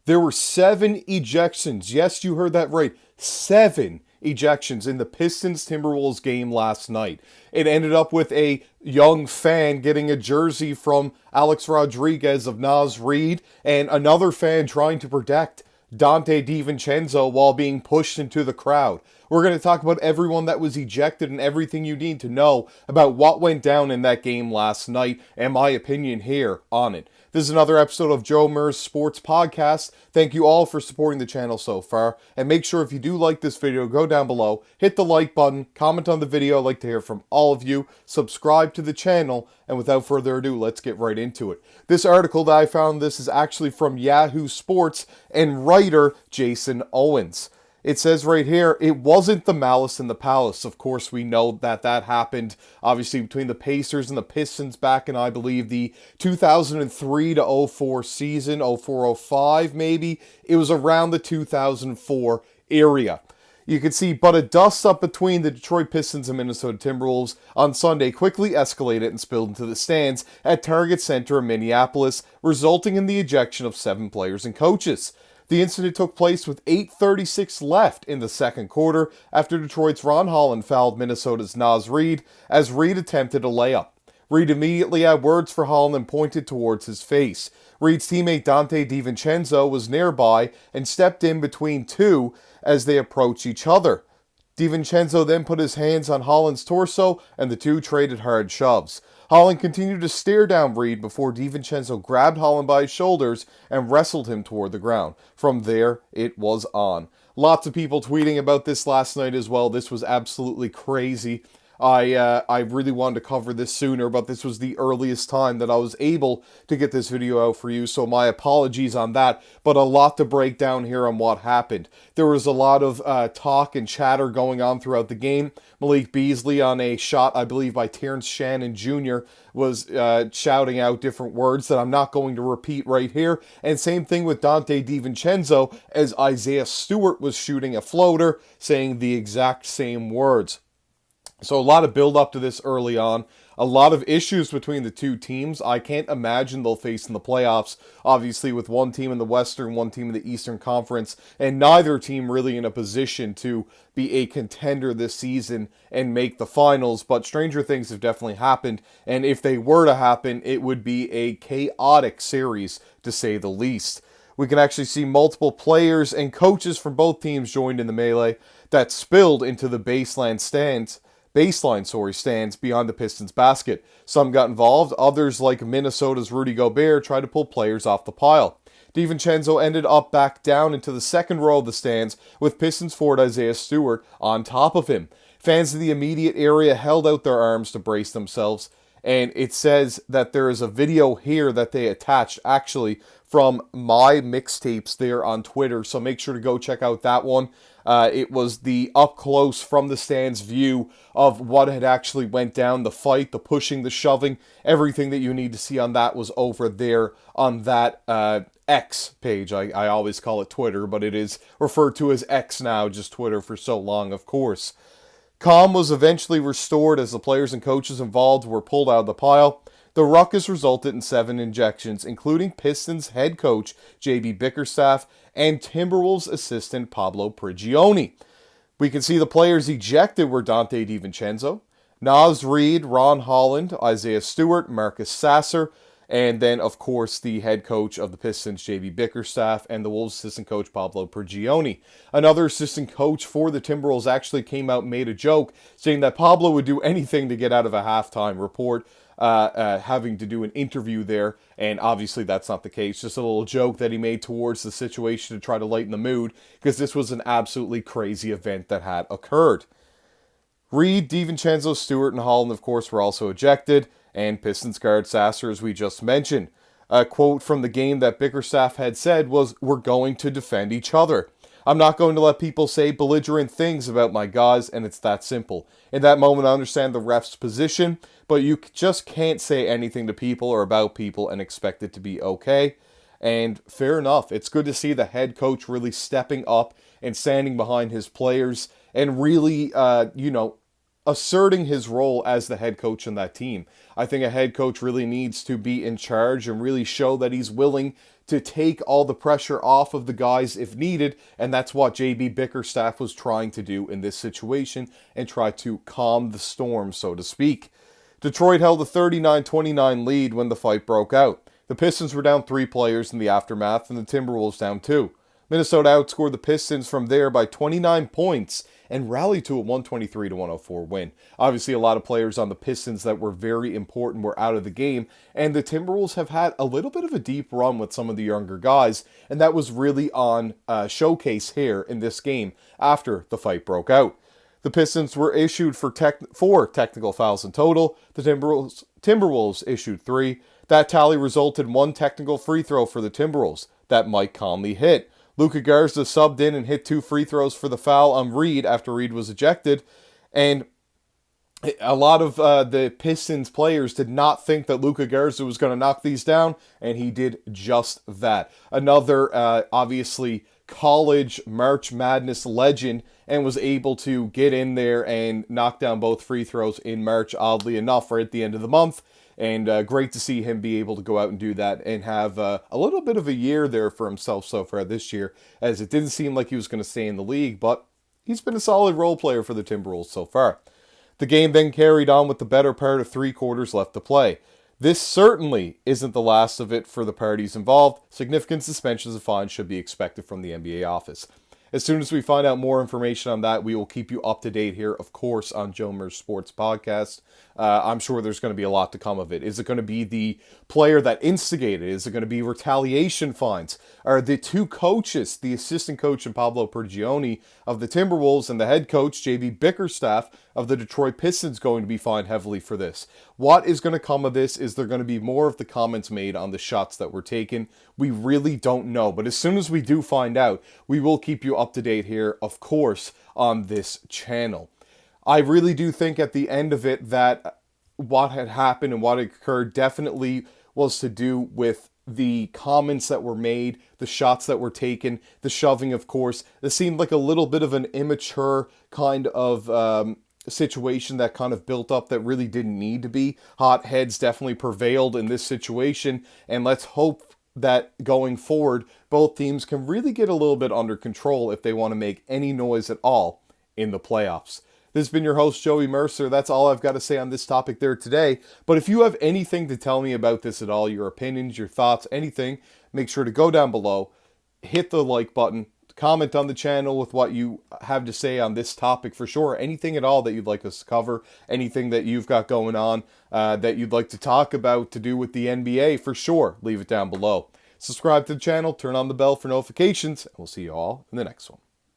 There were 7 ejections. Yes, you heard that right. 7 ejections in the Pistons-Timberwolves game last night. It ended up with a young fan getting a jersey from Alex Rodriguez of Naz Reid, and another fan trying to protect Dante DiVincenzo while being pushed into the crowd. We're going to talk about everyone that was ejected and everything you need to know about what went down in that game last night and my opinion here on it. This is another episode of Joe Murr's Sports Podcast. Thank you all for supporting the channel so far. And make sure if you do like this video, go down below, hit the like button, comment on the video. I'd like to hear from all of you. Subscribe to the channel. And without further ado, let's get right into it. This article that I found, this is actually from Yahoo Sports and writer Jason Owens. It says right here, it wasn't the malice in the palace. Of course, we know that happened, obviously, between the Pacers and the Pistons back in, I believe, the 2003 to 04 season, 04-05 maybe. It was around the 2004 area. You can see, but a dust-up between the Detroit Pistons and Minnesota Timberwolves on Sunday quickly escalated and spilled into the stands at Target Center in Minneapolis, resulting in the ejection of 7 players and coaches. The incident took place with 8:36 left in the second quarter after Detroit's Ron Holland fouled Minnesota's Naz Reid as Reid attempted a layup. Reid immediately had words for Holland and pointed towards his face. Reid's teammate Dante DiVincenzo was nearby and stepped in between two as they approached each other. DiVincenzo then put his hands on Holland's torso and the two traded hard shoves. Holland continued to stare down Reid before DiVincenzo grabbed Holland by his shoulders and wrestled him toward the ground. From there, it was on. Lots of people tweeting about this last night as well. This was absolutely crazy. I really wanted to cover this sooner, but this was the earliest time that I was able to get this video out for you, so my apologies on that, but a lot to break down here on what happened. There was a lot of talk and chatter going on throughout the game. Malik Beasley on a shot, I believe, by Terrence Shannon Jr. was shouting out different words that I'm not going to repeat right here, and same thing with Dante DiVincenzo as Isaiah Stewart was shooting a floater, saying the exact same words. So a lot of build up to this early on. A lot of issues between the two teams. I can't imagine they'll face in the playoffs. Obviously with one team in the Western, one team in the Eastern Conference, and neither team really in a position to be a contender this season and make the finals. But stranger things have definitely happened. And if they were to happen, it would be a chaotic series, to say the least. We can actually see multiple players and coaches from both teams joined in the melee that spilled into the baseline stands beyond the Pistons basket. Some got involved, others like Minnesota's Rudy Gobert tried to pull players off the pile. DiVincenzo ended up back down into the second row of the stands with Pistons forward Isaiah Stewart on top of him. Fans in the immediate area held out their arms to brace themselves, and it says that there is a video here that they attached actually from my mixtapes there on Twitter, so make sure to go check out that one. It was the up-close from the stands view of what had actually went down, the fight, the pushing, the shoving. Everything that you need to see on that was over there on that X page. I always call it Twitter, but it is referred to as X now, just Twitter for so long, of course. Calm was eventually restored as the players and coaches involved were pulled out of the pile. The ruckus resulted in 7 ejections, including Pistons head coach J.B. Bickerstaff and Timberwolves assistant Pablo Prigioni. We can see the players ejected were Dante DiVincenzo, Naz Reid, Ron Holland, Isaiah Stewart, Marcus Sasser, and then, of course, the head coach of the Pistons, J.B. Bickerstaff, and the Wolves assistant coach, Pablo Prigioni. Another assistant coach for the Timberwolves actually came out and made a joke, saying that Pablo would do anything to get out of a halftime report, having to do an interview there, and obviously that's not the case. Just a little joke that he made towards the situation to try to lighten the mood, because this was an absolutely crazy event that had occurred. Reid, DiVincenzo, Stewart, and Holland, of course, were also ejected, and Pistons guard Sasser, as we just mentioned. A quote from the game that Bickerstaff had said was, "We're going to defend each other. I'm not going to let people say belligerent things about my guys, and it's that simple." In that moment, I understand the ref's position, but you just can't say anything to people or about people and expect it to be okay. And fair enough. It's good to see the head coach really stepping up and standing behind his players and really, asserting his role as the head coach on that team. I think a head coach really needs to be in charge and really show that he's willing to take all the pressure off of the guys if needed, and that's what JB Bickerstaff was trying to do in this situation and try to calm the storm, so to speak. Detroit held a 39-29 lead when the fight broke out. The Pistons were down 3 players in the aftermath, and the Timberwolves down 2. Minnesota outscored the Pistons from there by 29 points and rallied to a 123-104 win. Obviously, a lot of players on the Pistons that were very important were out of the game, and the Timberwolves have had a little bit of a deep run with some of the younger guys, and that was really on showcase here in this game after the fight broke out. The Pistons were issued for 4 technical fouls in total. The Timberwolves issued 3. That tally resulted in 1 technical free throw for the Timberwolves that Mike Conley hit. Luka Garza subbed in and hit 2 free throws for the foul on Reed after Reed was ejected. And a lot of the Pistons players did not think that Luka Garza was going to knock these down, and he did just that. Another, obviously, college March Madness legend, and was able to get in there and knock down both free throws in March, oddly enough, right at the end of the month. And great to see him be able to go out and do that and have a little bit of a year there for himself so far this year, as it didn't seem like he was going to stay in the league, but he's been a solid role player for the Timberwolves so far. The game then carried on with the better part of 3 quarters left to play. This certainly isn't the last of it for the parties involved. Significant suspensions and fines should be expected from the NBA office. As soon as we find out more information on that, we will keep you up to date here, of course, on Joe Mers Sports Podcast. I'm sure there's going to be a lot to come of it. Is it going to be the player that instigated? Is it going to be retaliation fines? Are the 2 coaches, the assistant coach and Pablo Prigioni of the Timberwolves and the head coach, JB Bickerstaff of the Detroit Pistons, going to be fined heavily for this? What is going to come of this? Is there going to be more of the comments made on the shots that were taken? We really don't know. But as soon as we do find out, we will keep you up to date here, of course, on this channel. I really do think at the end of it that what had happened and what occurred definitely was to do with the comments that were made, the shots that were taken, the shoving, of course. This seemed like a little bit of an immature kind of situation that kind of built up that really didn't need to be. Hot heads definitely prevailed in this situation, and let's hope that going forward, both teams can really get a little bit under control if they want to make any noise at all in the playoffs. This has been your host, Joey Mercer. That's all I've got to say on this topic there today. But if you have anything to tell me about this at all, your opinions, your thoughts, anything, make sure to go down below, hit the like button, comment on the channel with what you have to say on this topic for sure. Anything at all that you'd like us to cover, anything that you've got going on that you'd like to talk about to do with the NBA, for sure, leave it down below. Subscribe to the channel, turn on the bell for notifications, and we'll see you all in the next one.